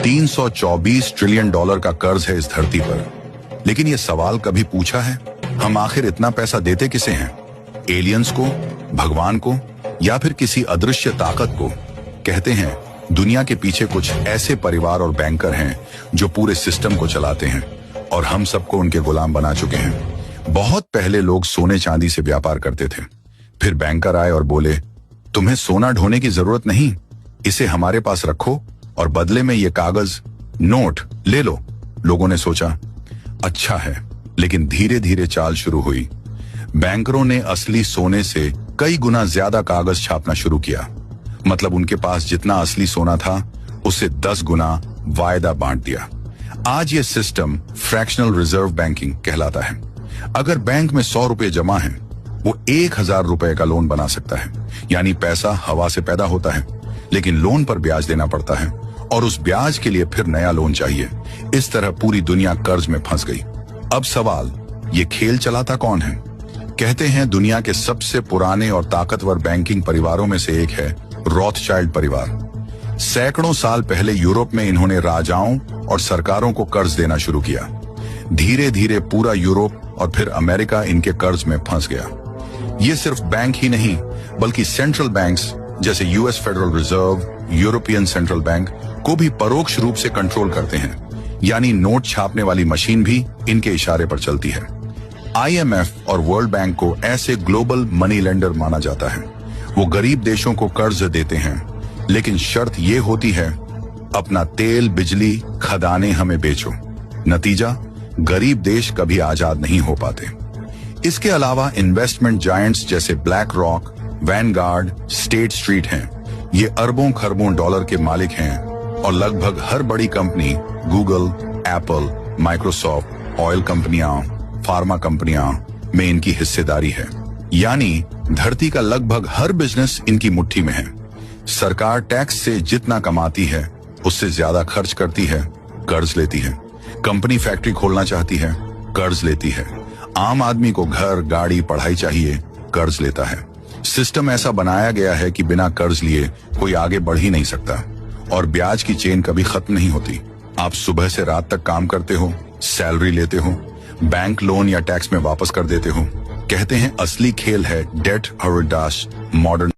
$324 trillion का कर्ज है इस धरती पर। लेकिन ये सवाल कभी पूछा है, हम आखिर इतना पैसा देते किसे हैं? एलियंस को, भगवान को, या फिर किसी अदृश्य ताकत को? कहते हैं दुनिया के पीछे कुछ ऐसे परिवार और बैंकर हैं जो पूरे सिस्टम को चलाते हैं और हम सबको उनके गुलाम बना चुके हैं। बहुत पहले लोग सोने चांदी से व्यापार करते थे, फिर बैंकर आए और बोले तुम्हें सोना ढोने की जरूरत नहीं, इसे हमारे पास रखो और बदले में ये कागज नोट ले लो। लोगों ने सोचा अच्छा है, लेकिन धीरे धीरे चाल शुरू हुई। बैंकरों ने असली सोने से कई गुना ज्यादा कागज छापना शुरू किया। मतलब उनके पास जितना असली सोना था उससे 10 गुना वायदा बांट दिया। आज ये सिस्टम फ्रैक्शनल रिजर्व बैंकिंग कहलाता है। अगर बैंक में 100 रुपए जमा है, वो 1000 रुपए का लोन बना सकता है। यानी पैसा हवा से पैदा होता है, लेकिन लोन पर ब्याज देना पड़ता है और उस ब्याज के लिए फिर नया लोन चाहिए। इस तरह पूरी दुनिया कर्ज में फंस गई। अब सवाल, ये खेल चलाता कौन है? कहते हैं दुनिया के सबसे पुराने और ताकतवर बैंकिंग परिवारों में से एक है रॉथशाइल्ड परिवार। सैकड़ों साल पहले यूरोप में इन्होंने राजाओं और सरकारों को कर्ज देना शुरू किया। धीरे धीरे पूरा यूरोप और फिर अमेरिका इनके कर्ज में फंस गया। ये सिर्फ बैंक ही नहीं, बल्कि सेंट्रल बैंक्स जैसे US federal reserve, European central bank को भी परोक्ष रूप से कंट्रोल करते हैं। यानी नोट छापने वाली मशीन भी इनके इशारे पर चलती है। आईएमएफ और वर्ल्ड बैंक को ऐसे ग्लोबल मनी लेंडर माना जाता है। वो गरीब देशों को कर्ज देते हैं, लेकिन शर्त ये होती है अपना तेल, बिजली, खदानें हमें बेचो। नतीजा, गरीब देश कभी आजाद नहीं हो पाते। इसके अलावा इन्वेस्टमेंट जायंट्स जैसे black rock, Vanguard, state street हैं। ये अरबों खरबों डॉलर के मालिक हैं और लगभग हर बड़ी company, Google, Apple, Microsoft, oil कंपनियां, फार्मा कंपनियां में इनकी हिस्सेदारी है। यानी धरती का लगभग हर बिजनेस इनकी मुट्ठी में है। सरकार टैक्स से जितना कमाती है उससे ज्यादा खर्च करती है, कर्ज लेती है। कंपनी फैक्ट्री खोलना चाहती है, कर्ज लेती है। आम आदमी को घर, गाड़ी, पढ़ाई चाहिए, कर्ज लेता है। सिस्टम ऐसा बनाया गया है कि बिना कर्ज लिए कोई आगे बढ़ ही नहीं सकता और ब्याज की चेन कभी खत्म नहीं होती। आप सुबह से रात तक काम करते हो, सैलरी लेते हो, बैंक लोन या टैक्स में वापस कर देते हो। कहते हैं असली खेल है डेट हवर्डास मॉडर्न